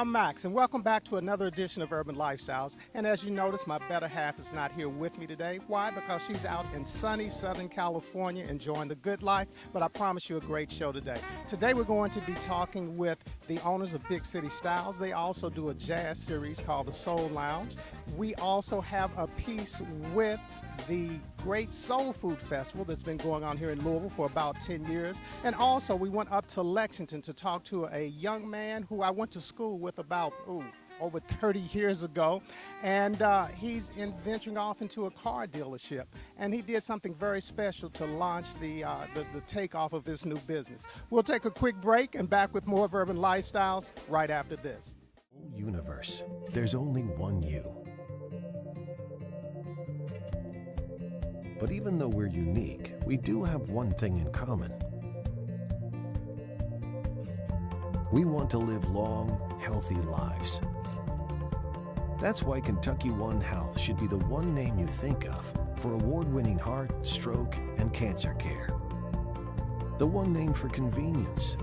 I'm Max, and welcome back to another edition of Urban Lifestyles. And as you notice, my better half is not here with me today. Why? Because she's out in sunny Southern California enjoying the good life, but I promise you a great show today. Today we're going to be talking with the owners of Big City Styles. They also do a jazz series called the Soul Lounge. We also have a piece with the Great Soul Food Festival that's been going on here in Louisville for about 10 years. And also we went up to Lexington to talk to a young man who I went to school with about, over 30 years ago. And he's venturing off into a car dealership. And he did something very special to launch the takeoff of this new business. We'll take a quick break and back with more of Urban Lifestyles right after this. Universe, there's only one you. But even though we're unique, we do have one thing in common. We want to live long, healthy lives. That's why Kentucky One Health should be the one name you think of for award-winning heart, stroke, and cancer care. The one name for convenience.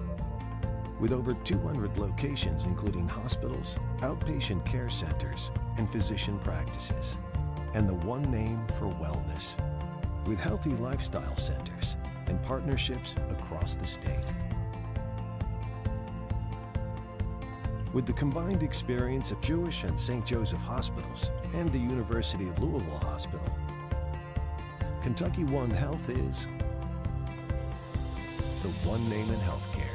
With over 200 locations including hospitals, outpatient care centers, and physician practices. And the one name for wellness. With healthy lifestyle centers and partnerships across the state. With the combined experience of Jewish and St. Joseph hospitals and the University of Louisville Hospital, Kentucky One Health is the one name in healthcare.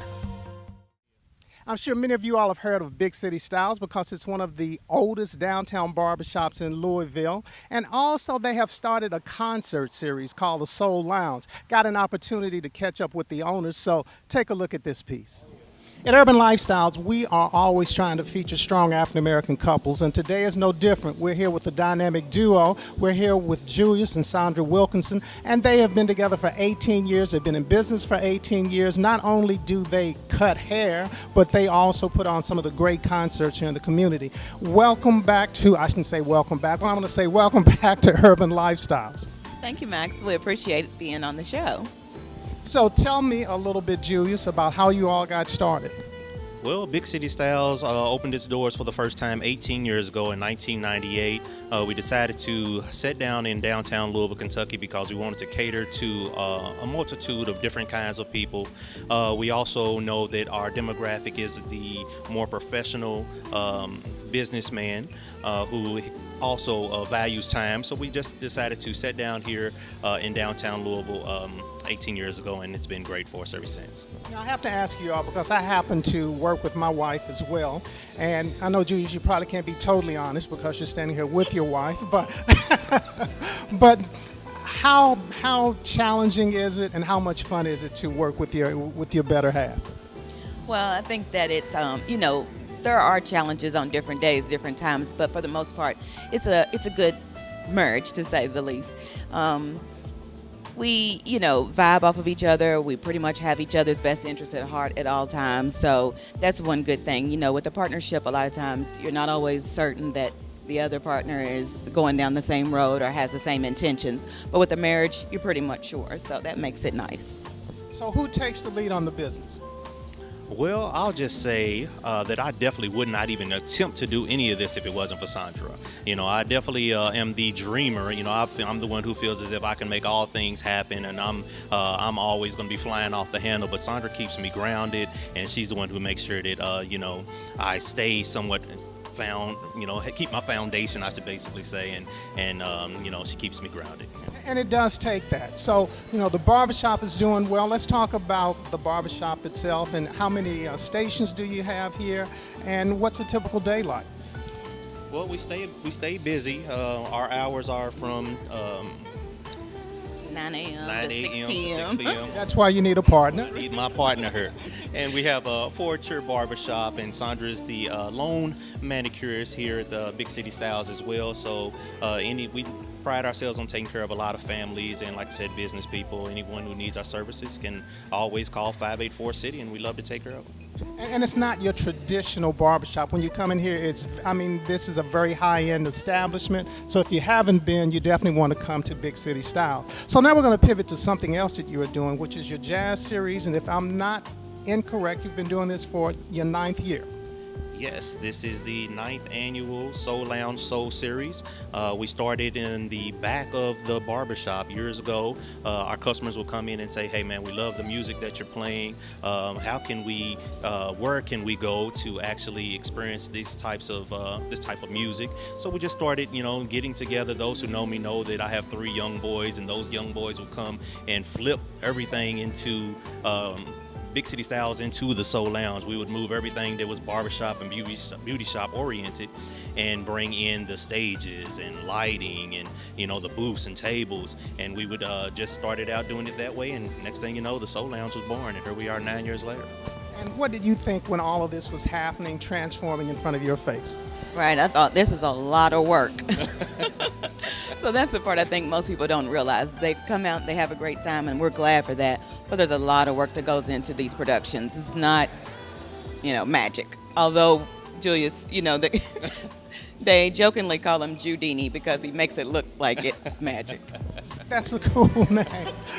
I'm sure many of you all have heard of Big City Styles because it's one of the oldest downtown barbershops in Louisville. And also they have started a concert series called the Soul Lounge. Got an opportunity to catch up with the owners, so take a look at this piece. At Urban Lifestyles, we are always trying to feature strong African-American couples, and today is no different. We're here with a dynamic duo. We're here with Julius and Sandra Wilkinson, and they have been together for 18 years. They've been in business for 18 years. Not only do they cut hair, but they also put on some of the great concerts here in the community. Welcome back to, I shouldn't say welcome back, but I'm going to say welcome back to Urban Lifestyles. Thank you, Max. We appreciate being on the show. So tell me a little bit, Julius, about how you all got started. Well, Big City Styles opened its doors for the first time 18 years ago in 1998. We decided to sit down in downtown Louisville, Kentucky because we wanted to cater to a multitude of different kinds of people. We also know that our demographic is the more professional businessman who also values time. So we just decided to sit down here in downtown Louisville 18 years ago, and it's been great for us ever since. Now, I have to ask you all because I happen to work with my wife as well, and I know, Julius, you probably can't be totally honest because you're standing here with your wife, but but how challenging is it, and how much fun is it to work with your better half? Well, I think that it's there are challenges on different days, different times, but for the most part, it's a good merge, to say the least. We, vibe off of each other. We pretty much have each other's best interests at heart at all times. So that's one good thing. With a partnership, a lot of times you're not always certain that the other partner is going down the same road or has the same intentions. But with a marriage, you're pretty much sure. So that makes it nice. So who takes the lead on the business? Well, I'll just say that I definitely would not even attempt to do any of this if it wasn't for Sandra. I definitely am the dreamer. I'm the one who feels as if I can make all things happen, and I'm always going to be flying off the handle. But Sandra keeps me grounded, and she's the one who makes sure that I stay somewhat keep my foundation, I should basically say, and she keeps me grounded. And it does take that. So, the barbershop is doing well. Let's talk about the barbershop itself and how many stations do you have here, and what's a typical day like? Well, we stay busy. Our hours are from 9 a.m. 9 to 6 a.m. p.m. to 6 p.m. That's why you need a partner. I need my partner here. And we have a four-chair barbershop, and Sandra is the lone manicurist here at the Big City Styles as well. So we pride ourselves on taking care of a lot of families and, like I said, business people. Anyone who needs our services can always call 584-CITY, and we love to take care of them. And it's not your traditional barbershop. When you come in here, this is a very high-end establishment. So if you haven't been, you definitely want to come to Big City Style. So now we're going to pivot to something else that you are doing, which is your jazz series. And if I'm not incorrect, you've been doing this for your 9th year. Yes, this is the 9th annual Soul Lounge Soul Series. We started in the back of the barbershop years ago. Our customers will come in and say, hey man, we love the music that you're playing. Where can we go to actually experience this type of music? So we just started, getting together. Those who know me know that I have 3 young boys, and those young boys will come and flip everything into Big City Styles into the Soul Lounge. We would move everything that was barbershop and beauty shop oriented and bring in the stages and lighting and, the booths and tables. And we would just started out doing it that way. And next thing you know, the Soul Lounge was born. And here we are 9 years later. And what did you think when all of this was happening, transforming in front of your face? Right, I thought this is a lot of work. So that's the part I think most people don't realize. They come out, they have a great time, and we're glad for that. But there's a lot of work that goes into these productions. It's not, magic. Although Julius, they jokingly call him Judini because he makes it look like it's magic. That's a cool name.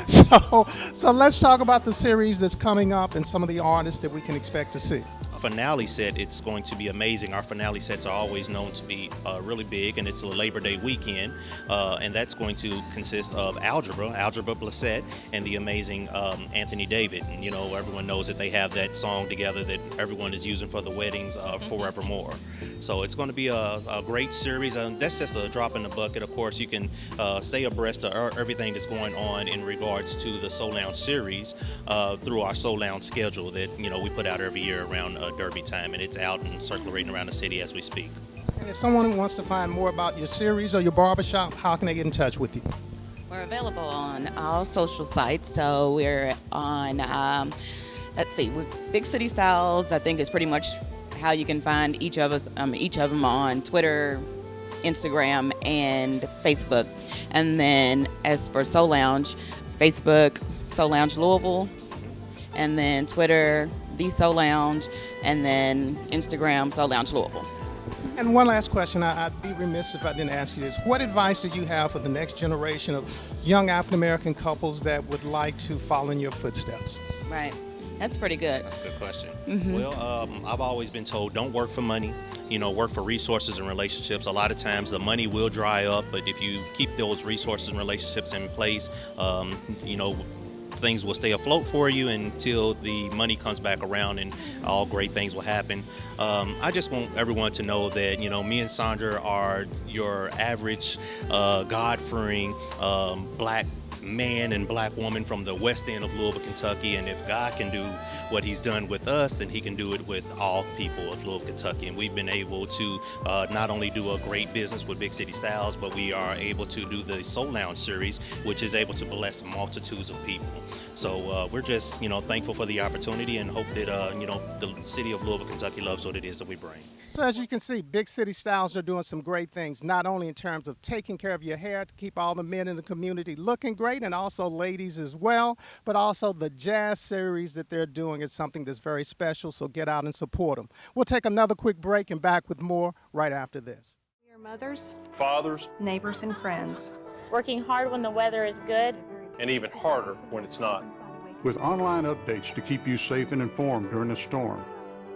So let's talk about the series that's coming up and some of the artists that we can expect to see. Finale set, it's going to be amazing. Our finale sets are always known to be really big, and it's a Labor Day weekend, and that's going to consist of Algebra Blissett, and the amazing Anthony David. And everyone knows that they have that song together that everyone is using for the weddings, Forevermore. So it's going to be a great series. That's just a drop in the bucket. Of course, you can stay abreast of everything that's going on in regards to the Soul Lounge series through our Soul Lounge schedule that we put out every year around Derby time, and it's out and circulating around the city as we speak. And if someone wants to find more about your series or your barbershop, how can they get in touch with you? We're available on all social sites. So we're on, with Big City Styles, I think is pretty much how you can find each of them on Twitter, Instagram, and Facebook. And then as for Soul Lounge, Facebook, Soul Lounge Louisville, and then Twitter, The Soul Lounge, and then Instagram, Soul Lounge Louisville. And one last question, I'd be remiss if I didn't ask you this. What advice do you have for the next generation of young African-American couples that would like to follow in your footsteps? Right. That's pretty good. That's a good question. Mm-hmm. Well, I've always been told don't work for money, work for resources and relationships. A lot of times the money will dry up, but if you keep those resources and relationships in place, things will stay afloat for you until the money comes back around and all great things will happen. I just want everyone to know that, me and Sandra are your average God-fearing black man and black woman from the west end of Louisville, Kentucky, and if God can do what he's done with us, then he can do it with all people of Louisville, Kentucky. And we've been able to not only do a great business with Big City Styles, but we are able to do the Soul Lounge series, which is able to bless multitudes of people. So we're just, thankful for the opportunity and hope that, the city of Louisville, Kentucky loves what it is that we bring. So as you can see, Big City Styles are doing some great things, not only in terms of taking care of your hair to keep all the men in the community looking great, and also ladies as well, but also the jazz series that they're doing is something that's very special, so get out and support them. We'll take another quick break and back with more right after this. We are mothers, fathers, neighbors, and friends. Working hard when the weather is good. and even harder when it's not. With online updates to keep you safe and informed during a storm.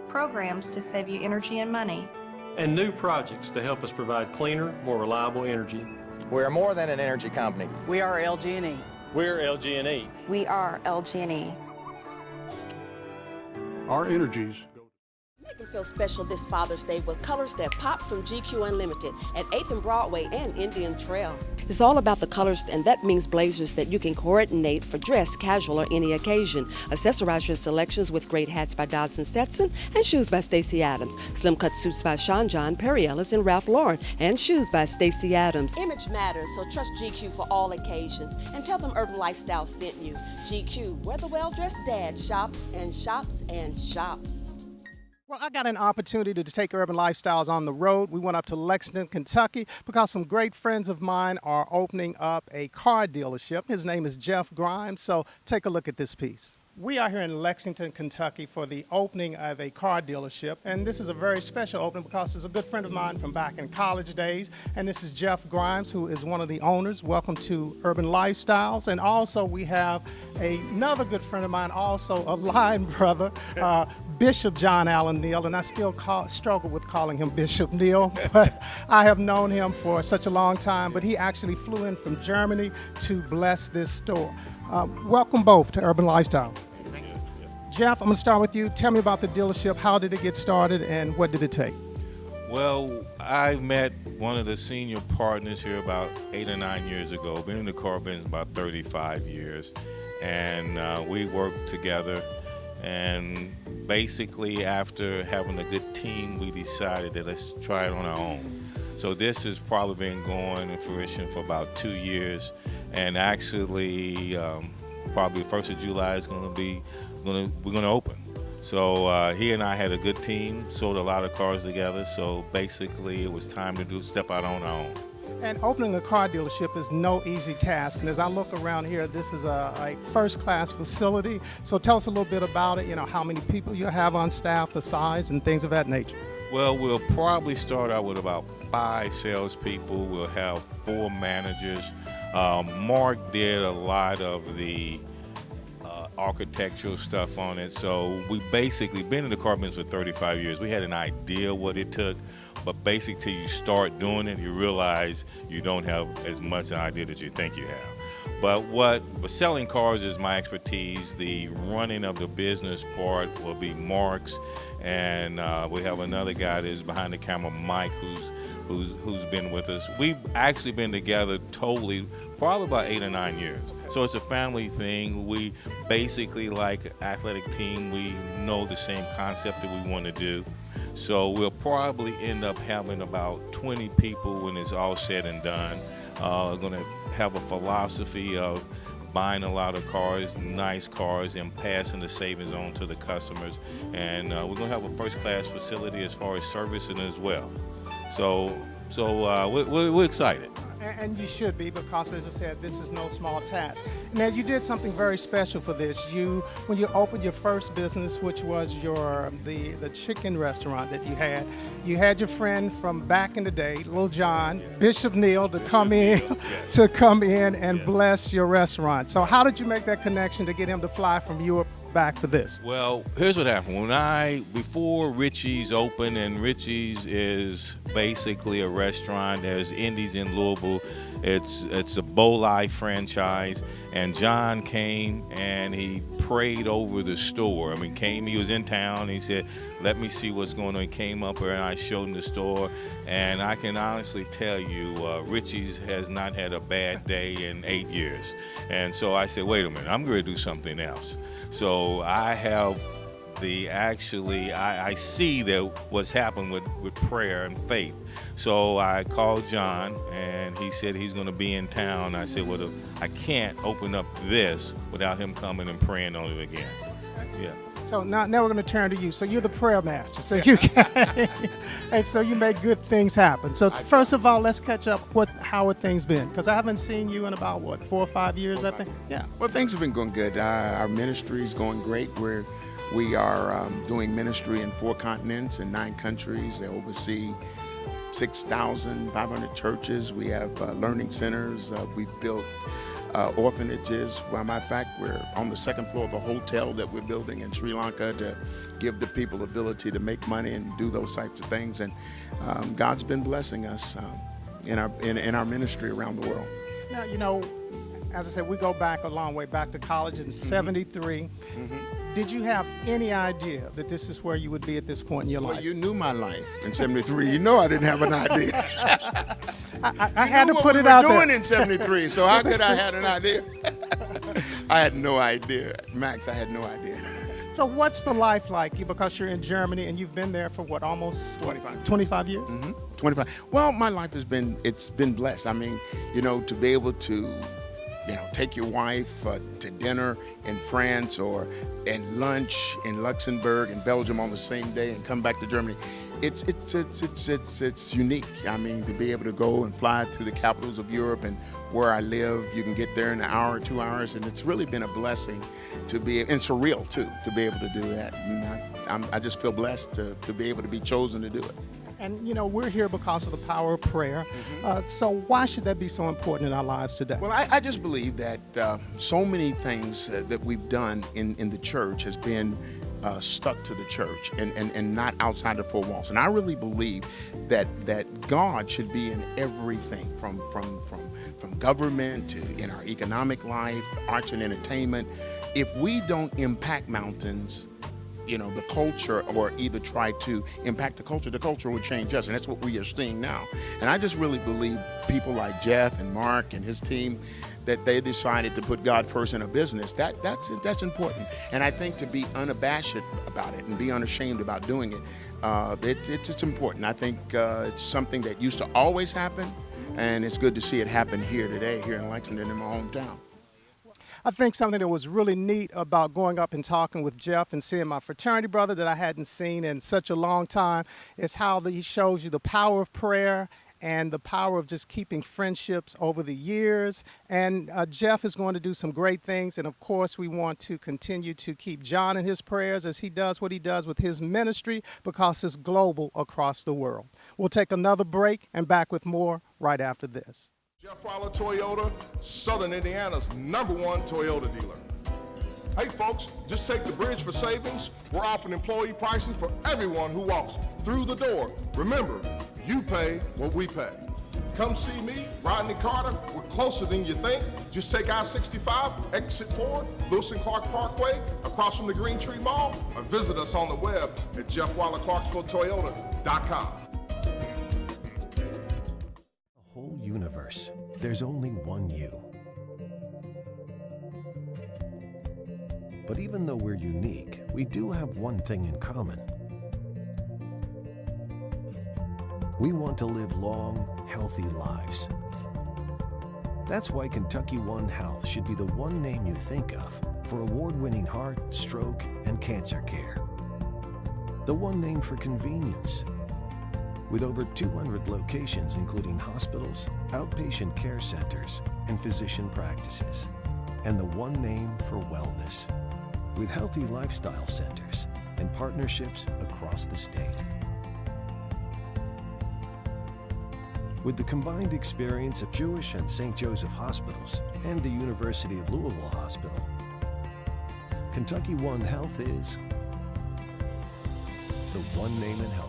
Programs to save you energy and money. And new projects to help us provide cleaner, more reliable energy. We're more than an energy company. We are LG&E. We're LG&E. We are LG&E. Our energies Make them feel special this Father's Day with colors that pop from GQ Unlimited at 8th and Broadway and Indian Trail. It's all about the colors, and that means blazers that you can coordinate for dress, casual, or any occasion. Accessorize your selections with great hats by Dodds & Stetson and shoes by Stacey Adams. Slim cut suits by Sean John, Perry Ellis, and Ralph Lauren, and shoes by Stacey Adams. Image matters, so trust GQ for all occasions. And tell them Urban Lifestyle sent you. GQ, where the well-dressed dad shops and shops and shops. Well, I got an opportunity to take Urban Lifestyles on the road. We went up to Lexington, Kentucky, because some great friends of mine are opening up a car dealership. His name is Jeff Grimes, so take a look at this piece. We are here in Lexington, Kentucky for the opening of a car dealership, and this is a very special opening because it's a good friend of mine from back in college days, and this is Jeff Grimes, who is one of the owners. Welcome to Urban Lifestyles. And also we have another good friend of mine, also a line brother, Bishop John Allen Neal, and I still struggle with calling him Bishop Neal, but I have known him for such a long time, but he actually flew in from Germany to bless this store. Welcome both to Urban Lifestyle. Thank you. Jeff, I'm going to start with you. Tell me about the dealership. How did it get started, and what did it take? Well, I met one of the senior partners here about 8 or 9 years ago. Been in the car business about 35 years, and we worked together. And basically, after having a good team, we decided that let's try it on our own. So this has probably been going in fruition for about 2 years, and actually, probably the 1st of July is we're going to open. So he and I had a good team, sold a lot of cars together. So basically, it was time to step out on our own. And opening a car dealership is no easy task. And as I look around here, this is a first-class facility. So tell us a little bit about it. You know, how many people you have on staff, the size, and things of that nature. Well, we'll probably start out with about 5 salespeople. We'll have 4 managers. Mark did a lot of the architectural stuff on it. So we basically been in the car business for 35 years. We had an idea what it took, but basically till you start doing it, you realize you don't have as much an idea that you think you have. But selling cars is my expertise. The running of the business part will be Mark's, and we have another guy that's behind the camera, Mike, who's been with us. We've actually been together totally probably about 8 or 9 years. So it's a family thing. We basically, like an athletic team, we know the same concept that we want to do. So we'll probably end up having about 20 people when it's all said and done. Going to have a philosophy of buying a lot of cars, nice cars, and passing the savings on to the customers. And we're going to have a first-class facility as far as servicing as well. So we're excited. And you should be, because as I said, this is no small task. Now, you did something very special for this. When you opened your first business, which was the chicken restaurant that you had your friend from back in the day, Little John, Bishop Neal, to come in and bless your restaurant. So how did you make that connection to get him to fly from Europe back for this? Well, here's what happened. Before Richie's opened, and Richie's is basically a restaurant, there's Indies in Louisville. It's a Bolai franchise, and John came and he prayed over the store. He was in town, he said, let me see what's going on. He came up here and I showed him the store, and I can honestly tell you, Richie's has not had a bad day in 8 years. And so I said, wait a minute, I'm going to do something else. So I have I see that what's happened with prayer and faith. So I called John, and he said he's going to be in town. I said, well, I can't open up this without him coming and praying on it again. Yeah. So now we're going to turn to you. So you're the prayer master. So you can, and so you make good things happen. So first of all, let's catch up. How have things been? Because I haven't seen you in about 4 or 5 years, I think. Yeah. Well, things have been going good. Our ministry is going great. We are doing ministry in 4 continents and 9 countries. They oversee 6,500 churches. We have learning centers. We've built orphanages. Well, matter of fact, we're on the 2nd floor of a hotel that we're building in Sri Lanka to give the people ability to make money and do those types of things. And God's been blessing us in our ministry around the world. Now, as I said, we go back a long way, back to college in '73. Mm-hmm. Did you have any idea that this is where you would be at this point in your life? Well, you knew my life in '73. You know I didn't have an idea. I had to put it out there. What we were doing in '73, so how could I have an idea? I had no idea. Max, I had no idea. So what's the life like? Because you're in Germany and you've been there for almost 25 years? Mm-hmm. 25. Well, my life it's been blessed. To be able to take your wife to dinner in France or and lunch in Luxembourg and Belgium on the same day and come back to Germany. It's unique. To be able to go and fly to the capitals of Europe, and where I live, you can get there in an hour or 2 hours, and it's really been a blessing and surreal too, to be able to do that. I just feel blessed to be able to be chosen to do it. And we're here because of the power of prayer. Mm-hmm. So why should that be so important in our lives today? Well, I just believe that so many things that we've done in the church has been stuck to the church and not outside the four walls. And I really believe that God should be in everything, from government to in our economic life, arts and entertainment. If we don't impact mountains, the culture, or either try to impact the culture will change us, and that's what we are seeing now. And I just really believe people like Jeff and Mark and his team, that they decided to put God first in a business. That's important. And I think to be unabashed about it and be unashamed about doing it, it's important. I think it's something that used to always happen, and it's good to see it happen here today, here in Lexington, in my hometown. I think something that was really neat about going up and talking with Jeff and seeing my fraternity brother that I hadn't seen in such a long time is how he shows you the power of prayer and the power of just keeping friendships over the years. And Jeff is going to do some great things. And of course, we want to continue to keep John in his prayers as he does what he does with his ministry, because it's global across the world. We'll take another break and back with more right after this. Jeff Wyler Toyota, Southern Indiana's #1 Toyota dealer. Hey folks, just take the bridge for savings. We're offering employee pricing for everyone who walks through the door. Remember, you pay what we pay. Come see me, Rodney Carter. We're closer than you think. Just take I-65, exit 4, Lewis and Clark Parkway, across from the Green Tree Mall, or visit us on the web at jeffwylerclarksvilletoyota.com. Whole universe, there's only one you. But even though we're unique, we do have one thing in common. We want to live long, healthy lives. That's why Kentucky One Health should be the one name you think of for award-winning heart, stroke, and cancer care. The one name for convenience. With over 200 locations, including hospitals, outpatient care centers, and physician practices. And the one name for wellness, with healthy lifestyle centers and partnerships across the state. With the combined experience of Jewish and St. Joseph hospitals and the University of Louisville Hospital, Kentucky One Health is the one name in healthcare.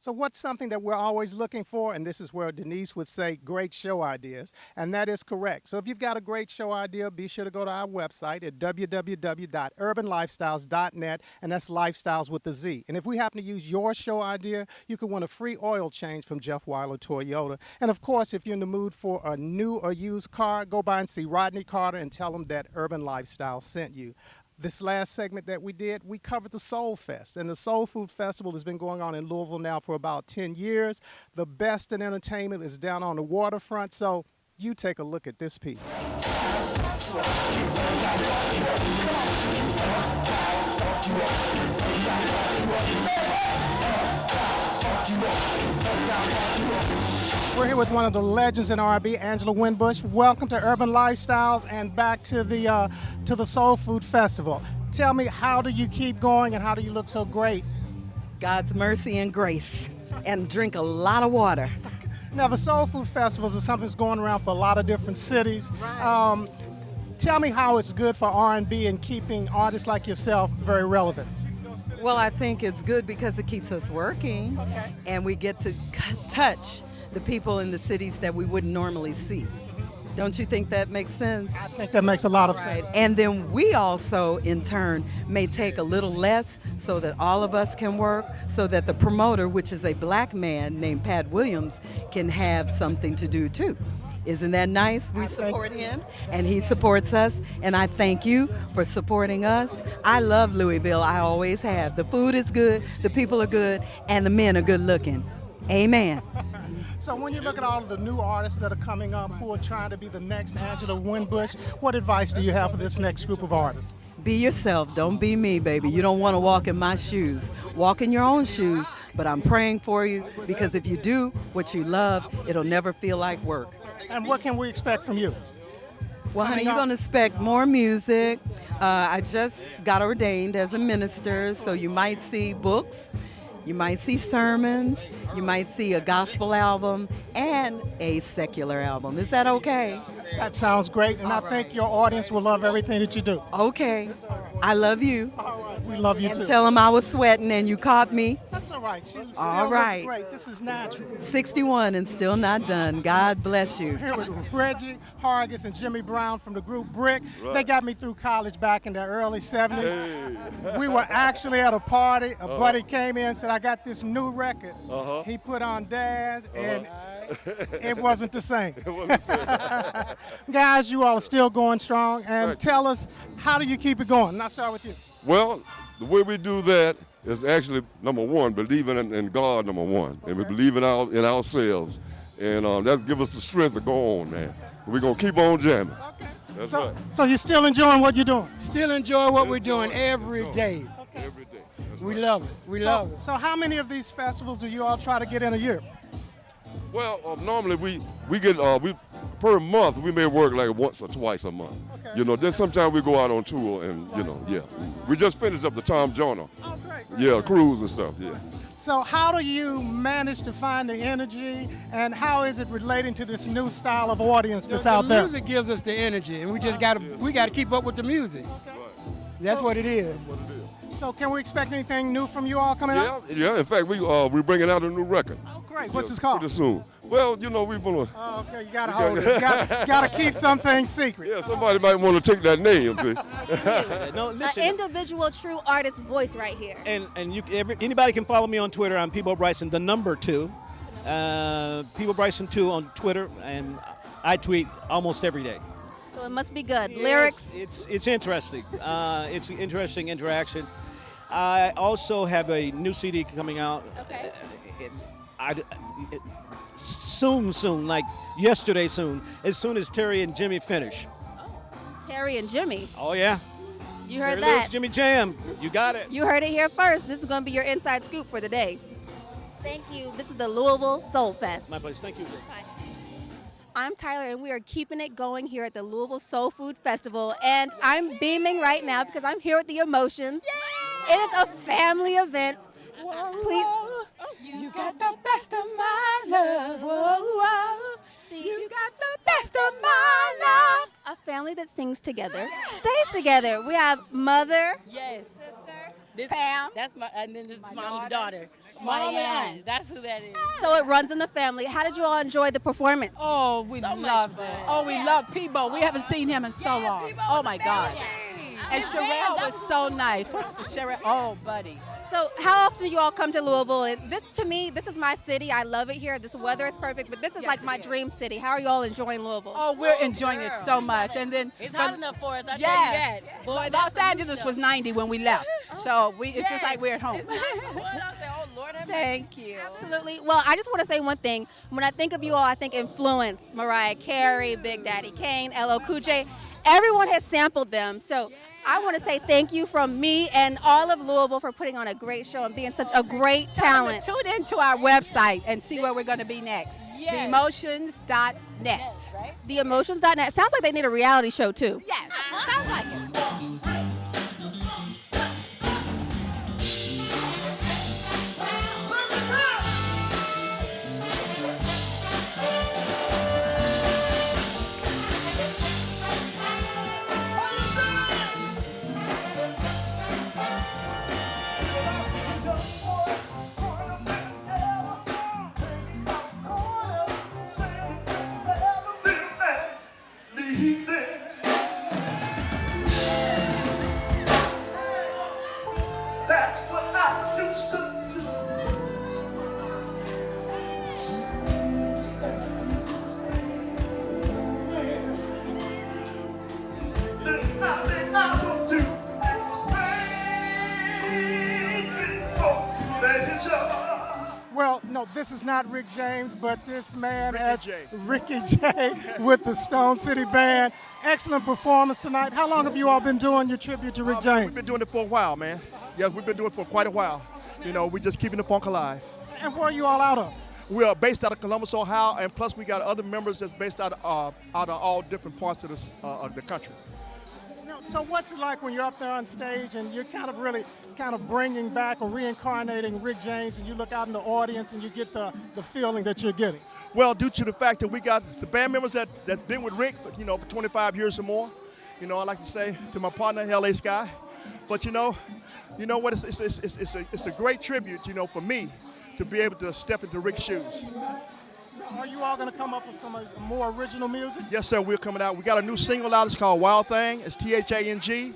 So what's something that we're always looking for? And this is where Denise would say great show ideas, and that is correct. So if you've got a great show idea, be sure to go to our website at www.urbanlifestyles.net, and that's lifestyles with a Z. And if we happen to use your show idea, you can win a free oil change from Jeff Wyler Toyota. And of course, if you're in the mood for a new or used car, go by and see Rodney Carter and tell him that Urban Lifestyle sent you. This last segment that we did, we covered the Soul Fest. And the Soul Food Festival has been going on in Louisville now for about 10 years. The best in entertainment is down on the waterfront. So you take a look at this piece. We're here with one of the legends in R&B, Angela Winbush. Welcome to Urban Lifestyles and back to the Soul Food Festival. Tell me, how do you keep going and how do you look so great? God's mercy and grace, and drink a lot of water. Now, the Soul Food Festivals is something that's going around for a lot of different cities. Right. Tell me how it's good for R&B and keeping artists like yourself very relevant. Well, I think it's good because it keeps us working, and we get to touch the people in the cities that we wouldn't normally see. Don't you think that makes sense? I think that makes a lot of sense. And then we also, in turn, may take a little less so that all of us can work, so that the promoter, which is a black man named Pat Williams, can have something to do too. Isn't that nice? We support him, and he supports us, and I thank you for supporting us. I love Louisville. I always have. The food is good, the people are good, and the men are good looking. Amen. So when you look at all of the new artists that are coming up who are trying to be the next Angela Winbush, what advice do you have for this next group of artists? Be yourself. Don't be me, baby. You don't want to walk in my shoes. Walk in your own shoes, but I'm praying for you, because if you do what you love, it'll never feel like work. And what can we expect from you? Well, honey, you're going to expect more music. I just got ordained as a minister, so you might see books. You might see sermons, you might see a gospel album, and a secular album. Is that okay? That sounds great, and I think your audience will love everything that you do. Okay. I love you. All right. We We love you And too. tell him I was sweating and you caught me. That's all right. She still All looks right. great. This is natural. 61 and still not done. God bless you. Here with Reggie Hargis and Jimmy Brown from the group Brick. Right. They got me through college back in the early 70s. We were actually at a party. A buddy came in and said, I got this new record. He put on Daz, and it wasn't the same. It wasn't the same. Guys, you all are still going strong. And tell us, how do you keep it going? And I'll start with you. Well, the way we do that is actually, number one, believing in God, number one. And we believe in ourselves. And that gives us the strength to go on, man. We're going to keep on jamming. That's right. So you're still enjoying what you're doing? Still enjoy what we're doing every day. Every day. We love it. We love it. So how many of these festivals do you all try to get in a year? Well, normally we get per month we may work like once or twice a month. You know, then sometimes we go out on tour and we just finished up the Tom Joyner. Oh, great. Yeah, cruise and stuff. Yeah. So how do you manage to find the energy, and how is it relating to this new style of audience that's out there? The music gives us the energy, and we just gotta keep up with the music. That's what it is. So can we expect anything new from you all coming out? Yeah. In fact, we're bringing out a new record. Oh, great. What's it called? Pretty soon. Well, you know, we're gonna. Oh, okay. You gotta hold it. You gotta keep some things secret. Yeah, somebody might want to take that name. See. No, listen. An individual, true artist voice right here. And anybody can follow me on Twitter. I'm Peabo Bryson, the number 2. Peabo Bryson 2 on Twitter, and I tweet almost every day. So it must be good. Lyrics. It's interesting. It's an interesting interaction. I also have a new CD coming out. Okay. Soon, like yesterday soon, as soon as Terry and Jimmy finish. Terry and Jimmy. Oh, yeah. You heard Terry that. Lewis, Jimmy Jam. You got it. You heard it here first. This is going to be your inside scoop for the day. Thank you. This is the Louisville Soul Fest. My place. Thank you. I'm Tyler, and we are keeping it going here at the Louisville Soul Food Festival. And I'm beaming right now because I'm here with the Emotions. Yay! It is a family event. Please. You got the best of my love. Whoa, whoa. See, you got the best of my love. A family that sings together, stays together. We have mother. Yes. This, Pam. That's my, and then this is mom's daughter. Mom and aunt. That's who that is. So it runs in the family. How did you all enjoy the performance? Oh, we loved it. Oh, we love Peabo. We haven't seen him in so long. Oh, my God. And Sherelle was so nice. What's Sherelle? Oh, buddy. So how often do you all come to Louisville? And this, to me, this is my city. I love it here. This weather is perfect, but this is like my dream city. How are you all enjoying Louisville? Oh, we're enjoying it so much. And then It's hot enough for us, I tell you yes, that. Boy, Los Angeles was 90 when we left. So it's just like we're at home. Thank you. Absolutely. Well, I just want to say one thing. When I think of you all, I think influence. Mariah Carey, Big Daddy Kane, LL Cool J. Everyone has sampled them. So I want to say thank you from me and all of Louisville for putting on a great show and being such a great talent. Tune into our website and see where we're going to be next. Yes. Theemotions.net. Theemotions.net. Sounds like they need a reality show, too. Yes. Sounds like it. That's what I used to do. Well, no, this is not Rick James, but this man has Ricky J with the Stone City Band. Excellent performance tonight. How long have you all been doing your tribute to Rick James? We've been doing it for a while, man. Yes, we've been doing it for quite a while. You know, we're just keeping the funk alive. And where are you all out of? We are based out of Columbus, Ohio, and plus we got other members that's based out of all different parts of the country. So what's it like when you're up there on stage and you're kind of bringing back or reincarnating Rick James, and you look out in the audience and you get the feeling that you're getting? Well, due to the fact that we got the band members that's been with Rick, for 25 years or more. You know, I like to say to my partner, LA Sky, But you know what? It's a great tribute, for me to be able to step into Rick's shoes. Are you all going to come up with some more original music? Yes, sir. We're coming out. We got a new single out. It's called Wild Thing. It's THANG.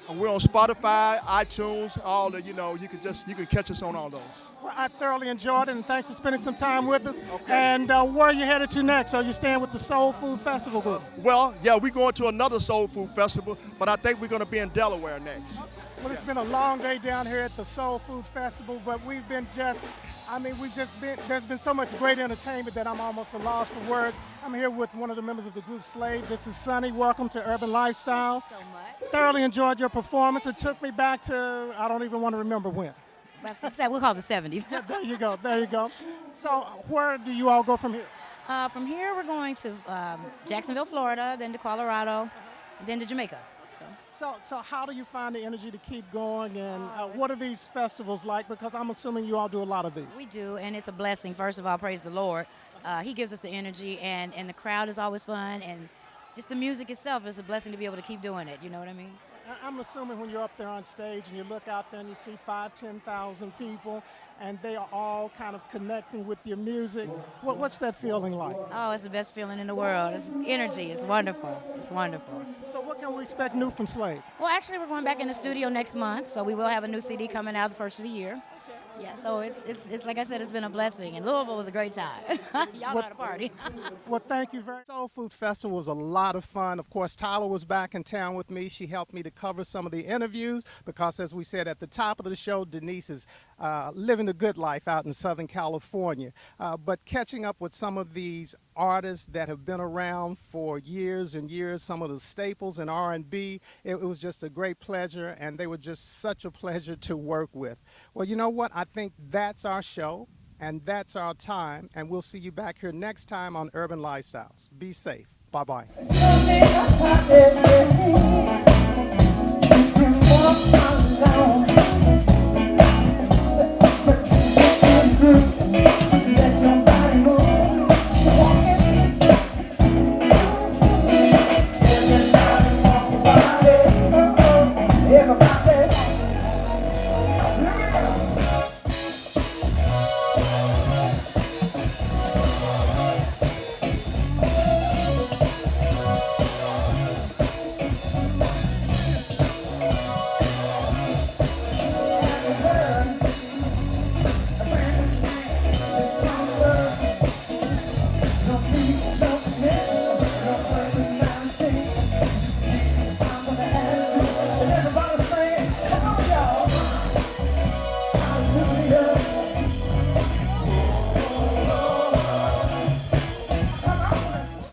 And we're on Spotify, iTunes, all the, you can catch us on all those. Well, I thoroughly enjoyed it, and thanks for spending some time with us. Okay. And where are you headed to next? Are you staying with the Soul Food Festival group? Well, yeah, we're going to another Soul Food Festival, but I think we're going to be in Delaware next. Well, it's been a long day down here at the Soul Food Festival, but there's been so much great entertainment that I'm almost at a loss for words. I'm here with one of the members of the group Slave. This is Sunny. Welcome to Urban Lifestyle. So much. Thoroughly enjoyed your performance. It took me back to, I don't even want to remember when. We'll call it the 70s. Yeah, there you go. So where do you all go from here? From here, we're going to Jacksonville, Florida, then to Colorado, then to Jamaica. So how do you find the energy to keep going, and what are these festivals like? Because I'm assuming you all do a lot of these. We do, and it's a blessing. First of all, praise the Lord. He gives us the energy, and the crowd is always fun, and just the music itself is a blessing to be able to keep doing it. You know what I mean? I'm assuming when you're up there on stage and you look out there and you see 5,000-10,000 people, and they are all kind of connecting with your music. What's that feeling like? Oh, it's the best feeling in the world. It's energy. It's wonderful. It's wonderful. So what can we expect new from Slave? Well, actually, we're going back in the studio next month, so we will have a new CD coming out the first of the year. Yeah, so it's like I said, it's been a blessing, and Louisville was a great time. Y'all know how to party. Well, thank you very much. Soul Food Festival was a lot of fun. Of course, Tyler was back in town with me. She helped me to cover some of the interviews because, as we said at the top of the show, Denise is living the good life out in Southern California. But catching up with some of these artists that have been around for years and years, some of the staples in R&B, it was just a great pleasure, and they were just such a pleasure to work with. Well, you know what? I think that's our show, and that's our time, and we'll see you back here next time on Urban Lifestyles. Be safe. Bye-bye. Don't